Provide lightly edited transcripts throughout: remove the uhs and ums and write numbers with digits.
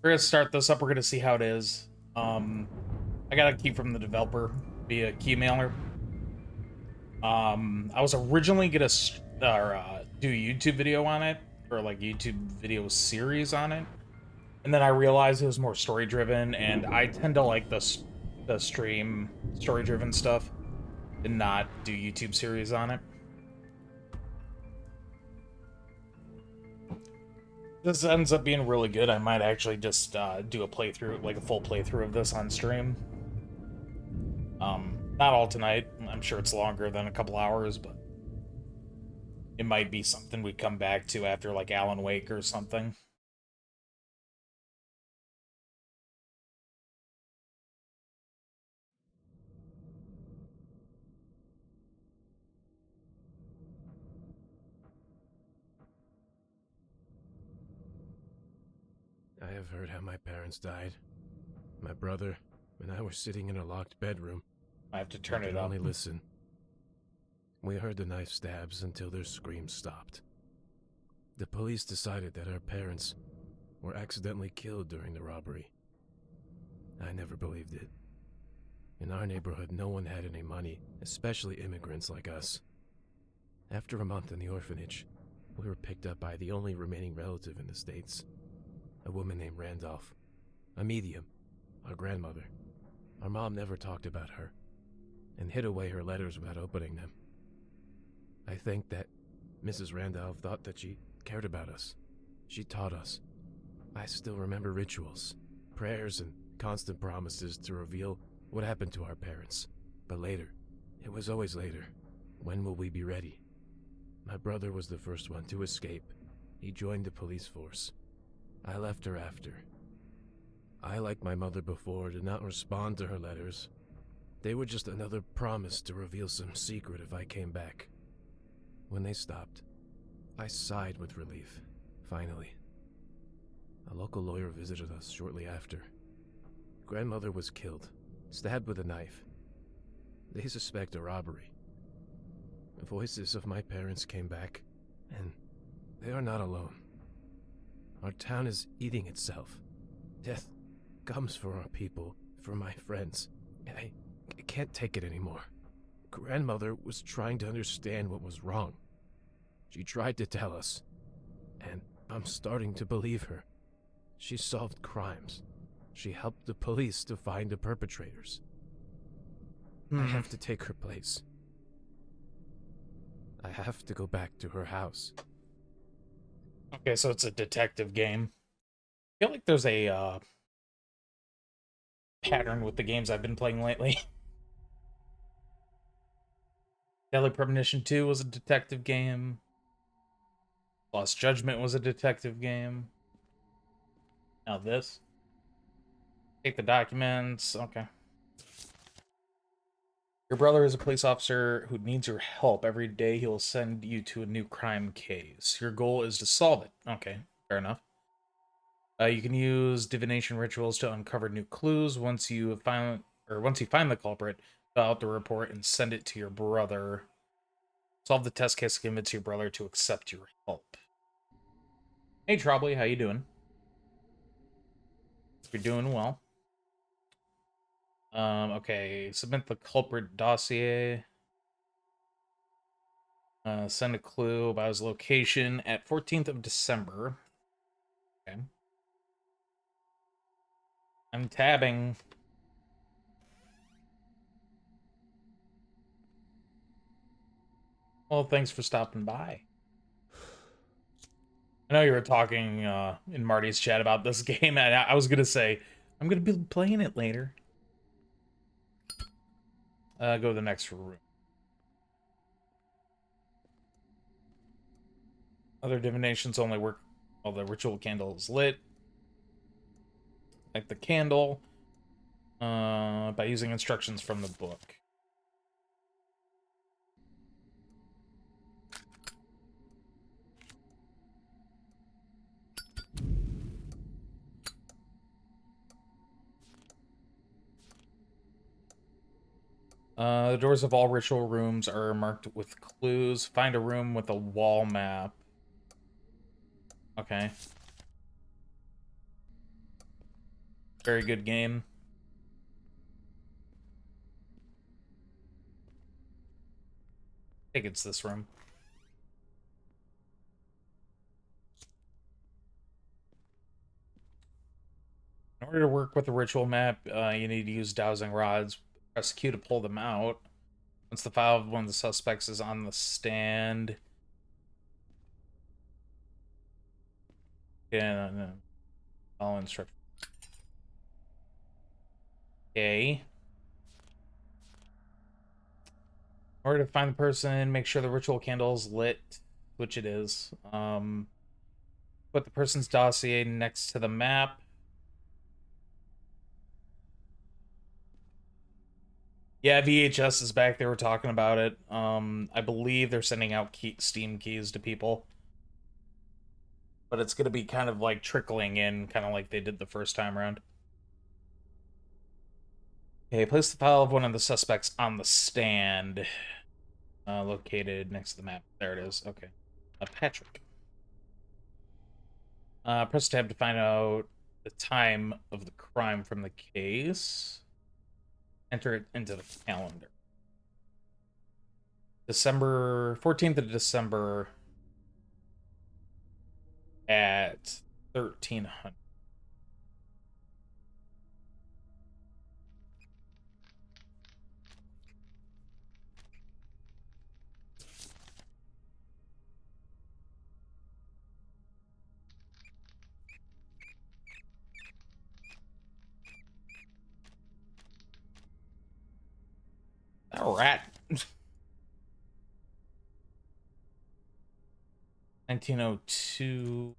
We're gonna start this up. We're gonna see how it is. I got a key from the developer via key mailer. I was originally gonna do a YouTube video on it, or like YouTube video series on it, and then I realized it was more story driven, and I tend to like the stream story driven stuff, and not do YouTube series on it. This ends up being really good. I might actually just do a playthrough, like a full playthrough of this on stream. Not all tonight. I'm sure it's longer than a couple hours, but it might be something we come back to after like Alan Wake or something. I have heard how my parents died. My brother and I were sitting in a locked bedroom. I have to turn I it could up. only listen. We heard the knife stabs until their screams stopped. The police decided that our parents were accidentally killed during the robbery. I never believed it. In our neighborhood, no one had any money, especially immigrants like us. After a month in the orphanage, we were picked up by the only remaining relative in the States, a woman named Randolph, a medium, our grandmother. Our mom never talked about her, and hid away her letters without opening them. I think that Mrs. Randolph thought that she cared about us. She taught us. I still remember rituals, prayers, and constant promises to reveal what happened to our parents. But later, it was always later. When will we be ready? My brother was the first one to escape. He joined the police force. I left her after. I, like my mother before, did not respond to her letters. They were just another promise to reveal some secret if I came back. When they stopped, I sighed with relief. Finally. A local lawyer visited us shortly after. Grandmother was killed, stabbed with a knife. They suspect a robbery. The voices of my parents came back, and they are not alone. Our town is eating itself. Death comes for our people, for my friends, and I can't take it anymore. Grandmother was trying to understand what was wrong. She tried to tell us, and I'm starting to believe her. She solved crimes. She helped the police to find the perpetrators. I have to take her place. I have to go back to her house. Okay, so it's a detective game. I feel like there's a pattern with the games I've been playing lately. Deadly Premonition 2 was a detective game. Lost Judgment was a detective game. Now this. Take the documents. Okay. Your brother is a police officer who needs your help. Every day he will send you to a new crime case. Your goal is to solve it. Okay, fair enough. You can use divination rituals to uncover new clues. Once you find the culprit, fill out the report and send it to your brother. Solve the test case to convince your brother to accept your help. Hey, Trobly, how you doing? You're doing well. Okay, submit the culprit dossier. Send a clue about his location at 14th of December. Okay. I'm tabbing. Well, thanks for stopping by. I know you were talking in Marty's chat about this game, and I was gonna say I'm gonna be playing it later. Go to the next room. Other divinations only work while the ritual candle is lit. Like the candle by using instructions from the book. The doors of all ritual rooms are marked with clues. Find a room with a wall map. Okay. Very good game. I think it's this room. In order to work with the ritual map, you need to use dowsing rods. Press Q to pull them out. Once the file of one of the suspects is on the stand. Yeah, no. Follow instructions. Okay. In order to find the person, make sure the ritual candle is lit, which it is. Put the person's dossier next to the map. Yeah, VHS is back. They were talking about it. I believe they're sending out Steam keys to people. But it's going to be kind of like trickling in, kind of like they did the first time around. Okay, place the file of one of the suspects on the stand. Located next to the map. There it is. Okay. Patrick. Press tab to find out the time of the crime from the case. Enter it into the calendar. December 14th of December at 1300. That rat. 1902.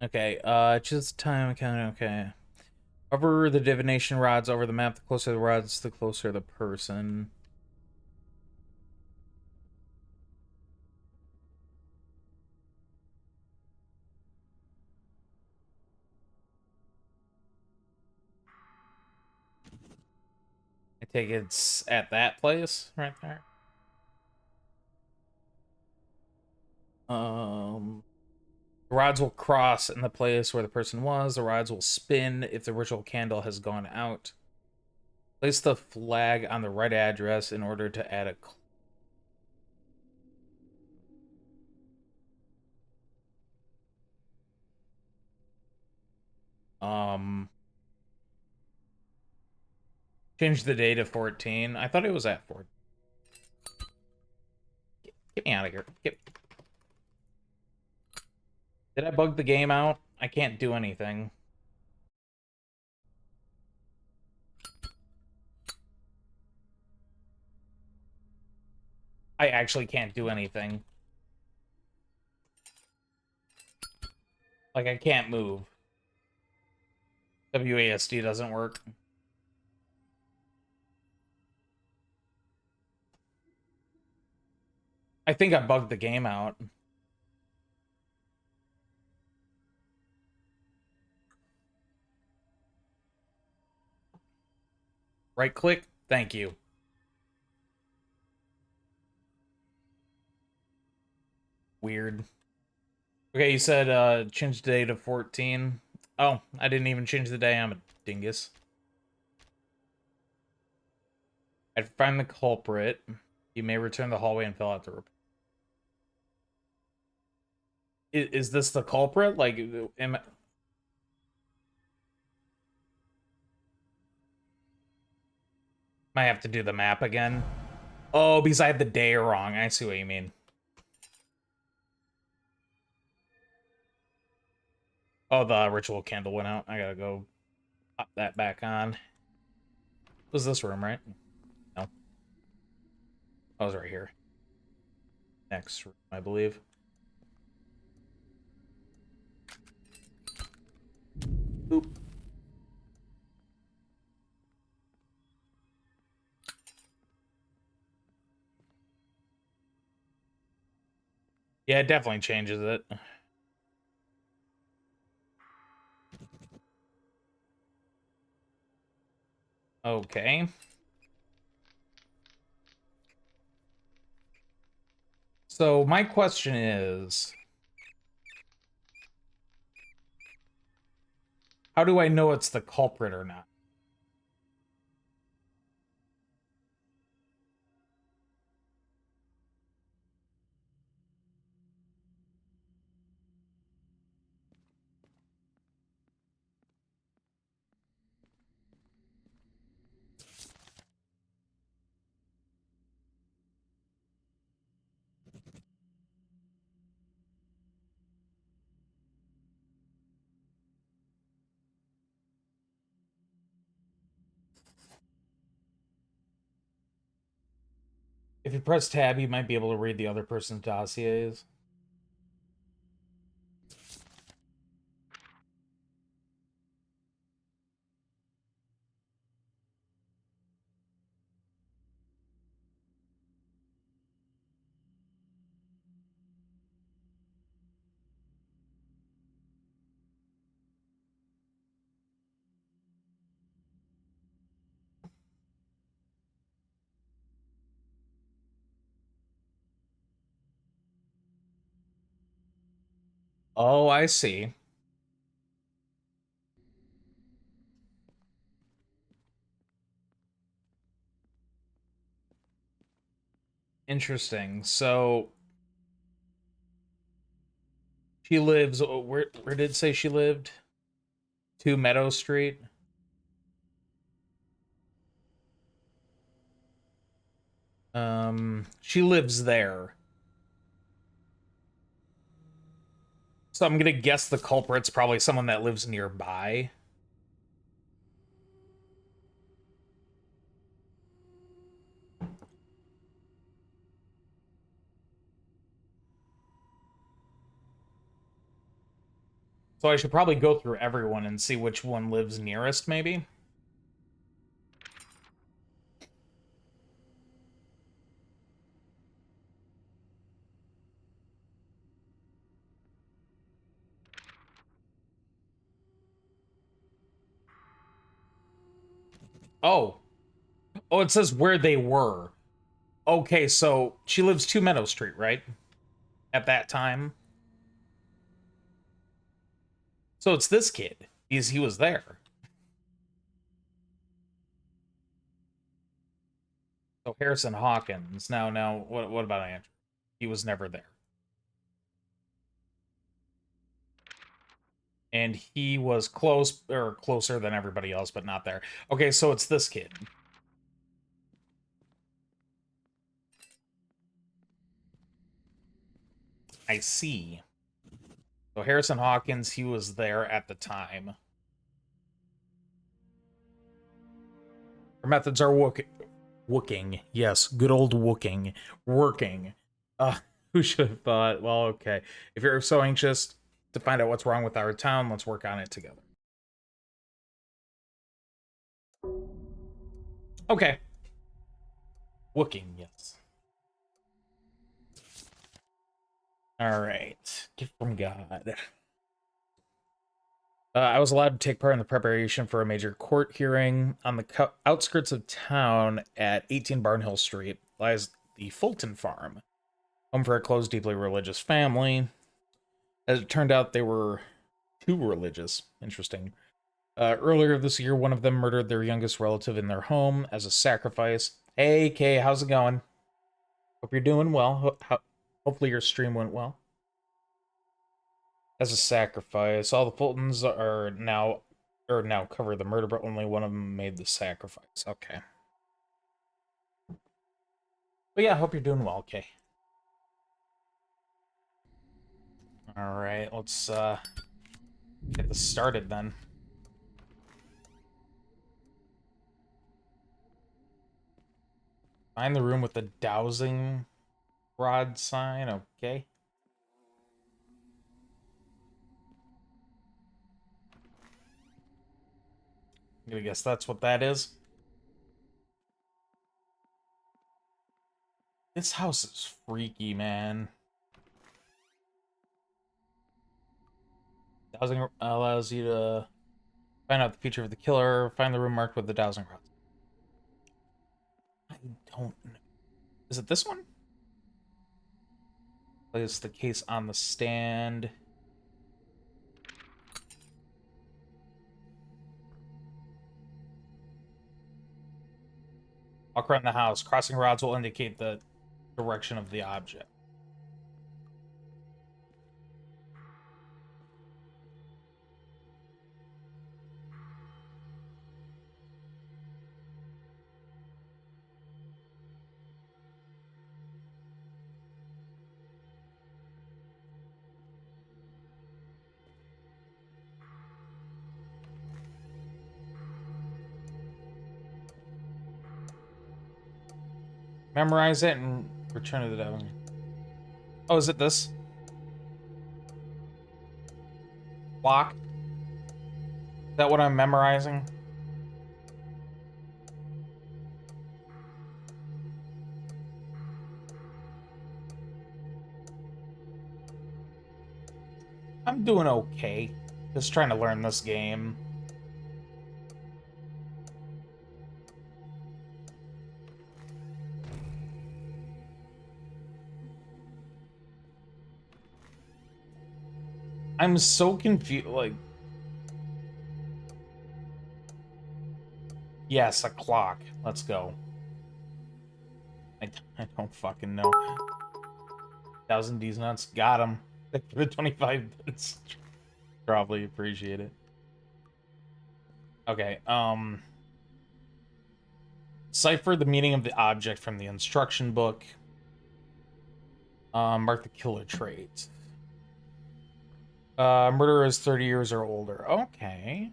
Okay, choose the time account. Okay. Hover the divination rods over the map. The closer the rods, the closer the person. I take it's at that place right there. The rods will cross in the place where the person was. The rods will spin if the ritual candle has gone out. Place the flag on the right address in order to add a. Um, Change the day to 14. I thought it was at 4. Get me out of here. Did I bug the game out? I can't do anything. I actually can't do anything. Like, I can't move. WASD doesn't work. I think I bugged the game out. Right click. Thank you. Weird. Okay, you said change the day to 14. Oh, I didn't even change the day. I'm a dingus. I'd find the culprit. You may return the hallway and fill out the report. Is this the culprit? Like, I have to do the map again? Oh, because I had the day wrong. I see what you mean. Oh, the ritual candle went out. I gotta go pop that back on. It was this room, right? No. I was right here. Next room, I believe. Oop. Yeah, it definitely changes it. So my question is, how do I know it's the culprit or not? If you press tab, you might be able to read the other person's dossiers. Oh, I see. Interesting. So she lives, where did it say she lived? 2 Meadow Street. She lives there. So I'm gonna guess the culprit's probably someone that lives nearby. So I should probably go through everyone and see which one lives nearest, maybe? Oh. Oh, it says where they were. Okay, so she lives 2 Meadow Street, right? At that time. So it's this kid. He was there. So Harrison Hawkins. Now, what about Andrew? He was never there. And he was close or closer than everybody else, but not there. Okay, so it's this kid. I see. So Harrison Hawkins, he was there at the time. Her methods are wooking. Yes, good old wooking. Working. Uh, who should have thought? Well, okay. If you're so anxious to find out what's wrong with our town, let's work on it together. Okay. Wooking, yes. Alright. Gift from God. I was allowed to take part in the preparation for a major court hearing. On the outskirts of town at 18 Barnhill Street lies the Fulton Farm, home for a close, deeply religious family. As it turned out, they were too religious. Interesting. Earlier this year, one of them murdered their youngest relative in their home as a sacrifice. Hey, Kay, how's it going? Hope you're doing well. Hopefully your stream went well. As a sacrifice, all the Fultons are now cover the murder, but only one of them made the sacrifice. Okay. But yeah, hope you're doing well, Kay. All right, let's get this started then. Find the room with the dowsing rod sign. Okay. I'm gonna guess that's what that is. This house is freaky, man. Dowsing allows you to find out the future of the killer. Find the room marked with the dowsing rods. I don't know. Is it this one? Place the case on the stand. Walk around the house. Crossing rods will indicate the direction of the object. Memorize it and return to the devil. Oh, is it this? Block? Is that what I'm memorizing? I'm doing okay. Just trying to learn this game. I'm so confused, like... Yes, a clock. Let's go. I don't fucking know. 1,000 D's nuts. Got him. Thank you for the 25 bits. Probably appreciate it. Okay, Cipher the meaning of the object from the instruction book. Mark the killer trait. Murderer is 30 years or older. Okay.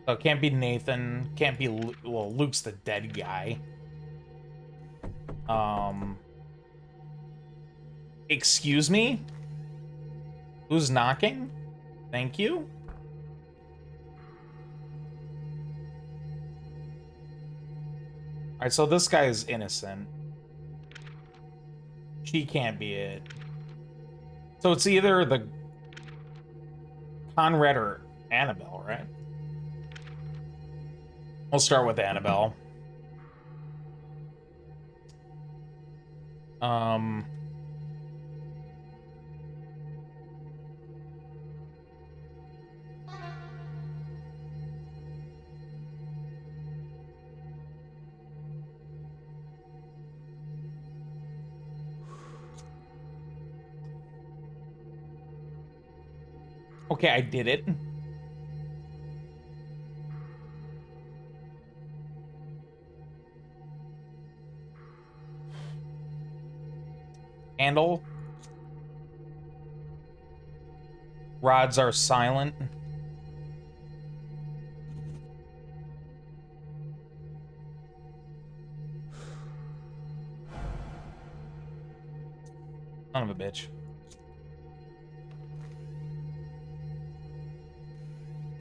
So it can't be Nathan. Can't be... Well, Luke's the dead guy. Excuse me? Who's knocking? Thank you? Alright, so this guy is innocent. She can't be it. So it's either the Conrad or Annabelle, right? We'll start with Annabelle. Okay, I did it. Handle. Rods are silent. Son of a bitch.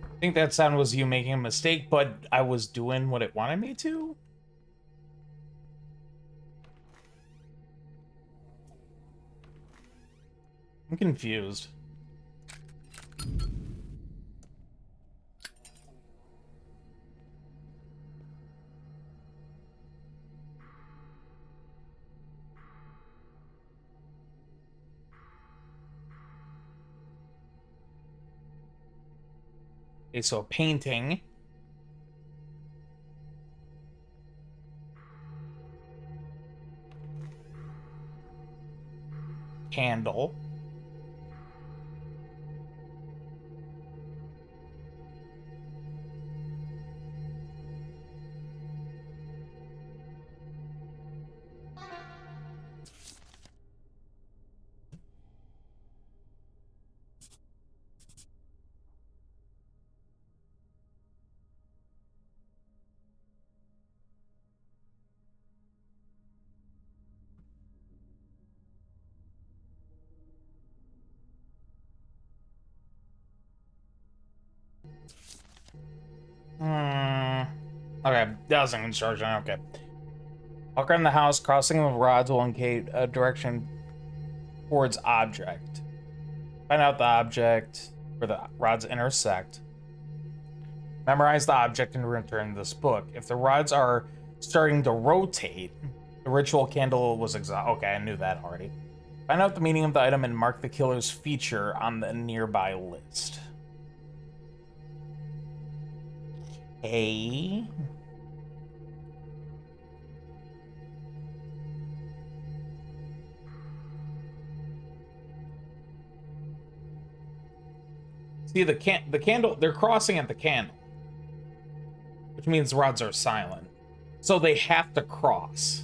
I think that sound was you making a mistake, but I was doing what it wanted me to? I'm confused. Okay, so a painting. Candle. Okay, that was an instruction. Okay. Walk around the house, crossing the rods will indicate a direction towards object. Find out the object where the rods intersect. Memorize the object and return this book. If the rods are starting to rotate, the ritual candle was exhausted. Okay, I knew that already. Find out the meaning of the item and mark the killer's feature on the nearby list. Hey. See, the candle, they're crossing at the candle, which means the rods are silent. So they have to cross.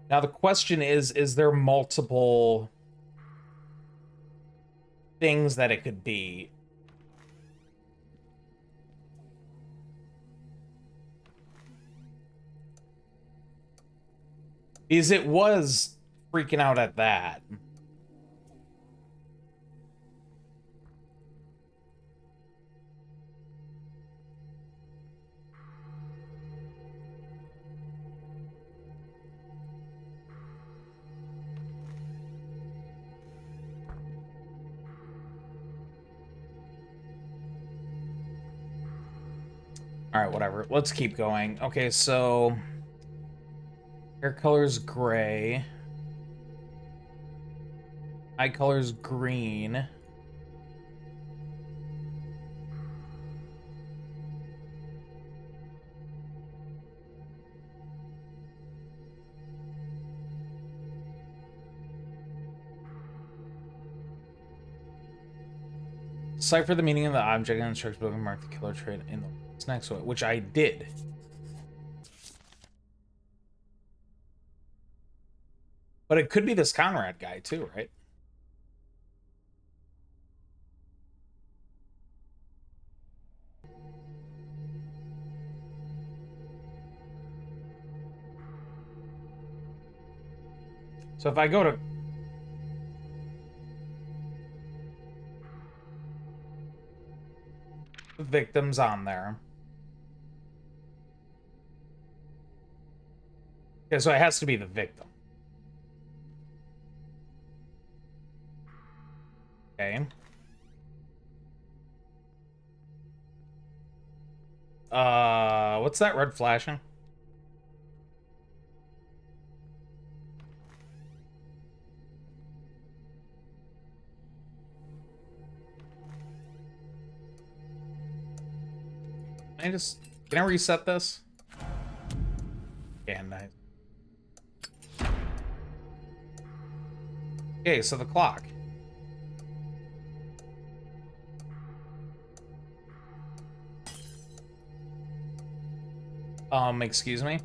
Now the question is there multiple things that it could be? Because it was freaking out at that. All right, whatever. Let's keep going. Okay, so hair color's gray. Eye color's green. Decipher the meaning of the object and instruct book and mark the killer trait in the next one, which I did. But it could be this Conrad guy too, right? So if I go to victims on there. Okay, so it has to be the victim. Okay. What's that red flashing? Can I reset this? Yeah, nice. Okay, so the clock. Excuse me?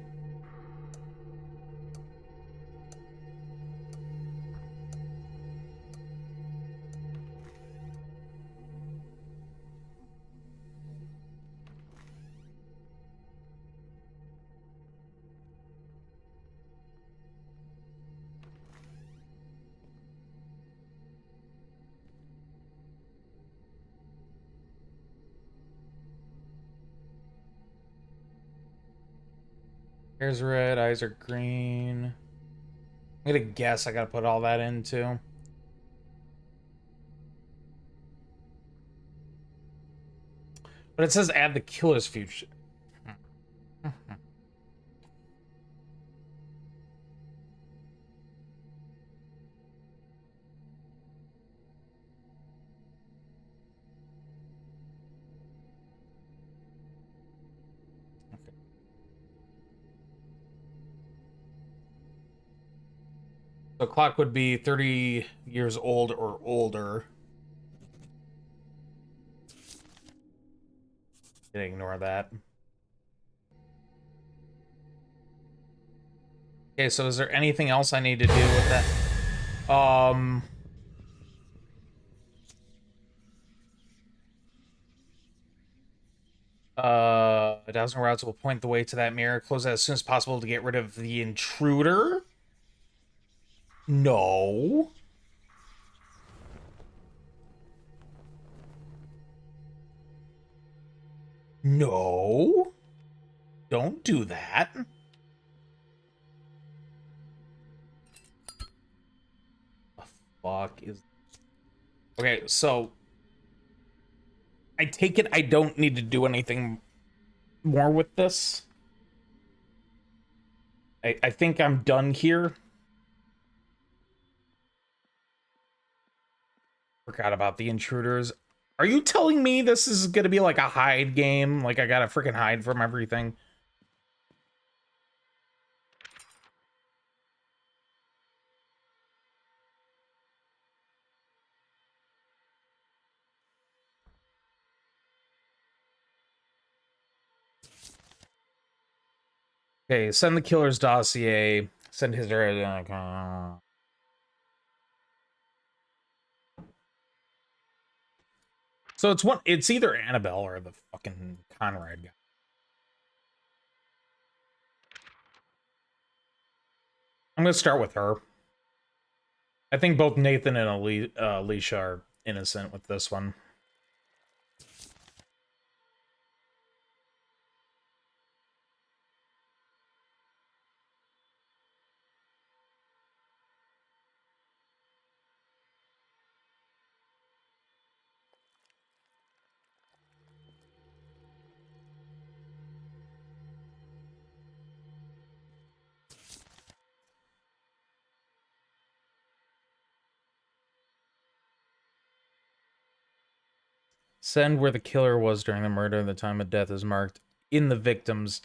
Hair's red, eyes are green. I'm gonna guess I gotta put all that into. But it says add the killer's future. The clock would be 30 years old or older. Can ignore that. Okay, so is there anything else I need to do with that? A dozen routes will point the way to that mirror. Close it as soon as possible to get rid of the intruder. No. No. Don't do that. The fuck is... Okay, so I take it I don't need to do anything more with this. I think I'm done here. Forgot about the intruders. Are you telling me this is gonna be like a hide game? Like I gotta freaking hide from everything? Okay, send the killer's dossier. Send his. So it's one. It's either Annabelle or the fucking Conrad guy. I'm gonna start with her. I think both Nathan and Alicia are innocent with this one. Send where the killer was during the murder. The time of death is marked in the victim's.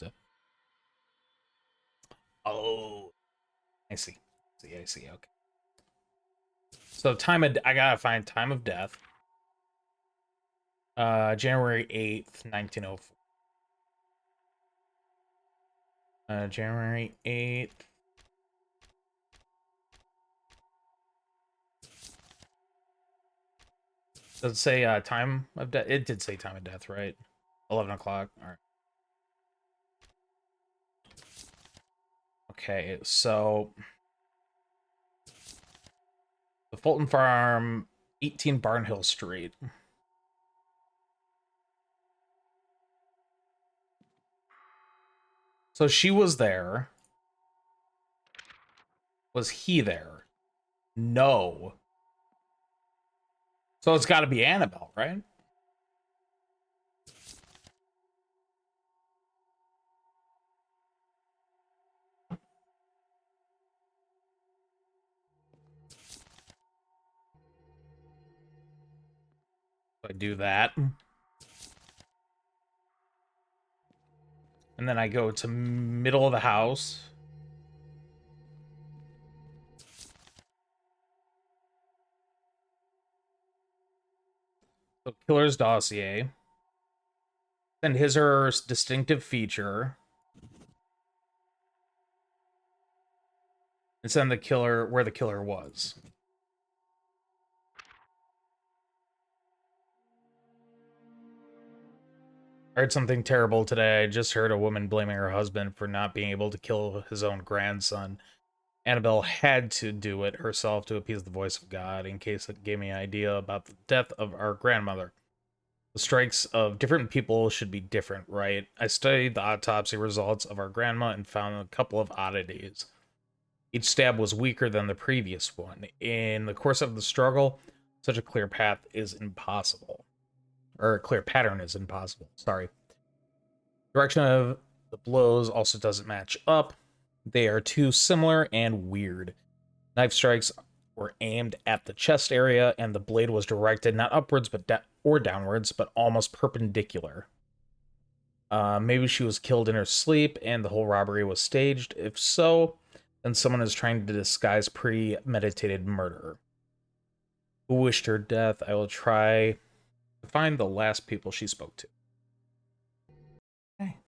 Oh, I see. I see. Okay. So time of I gotta find time of death. January 8th, 1904. January 8th. Does it say time of death? It did say time of death, right? 11 o'clock. All right. Okay, so the Fulton Farm, 18 Barnhill Street. So she was there. Was he there? No. So it's got to be Annabelle, right? So I do that. And then I go to middle of the house. So killer's dossier. Then his or her distinctive feature. And send the killer where the killer was. I heard something terrible today. I just heard a woman blaming her husband for not being able to kill his own grandson. Annabelle had to do it herself to appease the voice of God, in case it gave me an idea about the death of our grandmother. The strikes of different people should be different, right? I studied the autopsy results of our grandma and found a couple of oddities. Each stab was weaker than the previous one. In the course of the struggle, such a clear path is impossible. Or a clear pattern is impossible. Sorry. Direction of the blows also doesn't match up. They are too similar and weird. Knife strikes were aimed at the chest area, and the blade was directed not upwards or downwards, but almost perpendicular. Maybe she was killed in her sleep, and the whole robbery was staged. If so, then someone is trying to disguise premeditated murder. Who wished her death? I will try to find the last people she spoke to.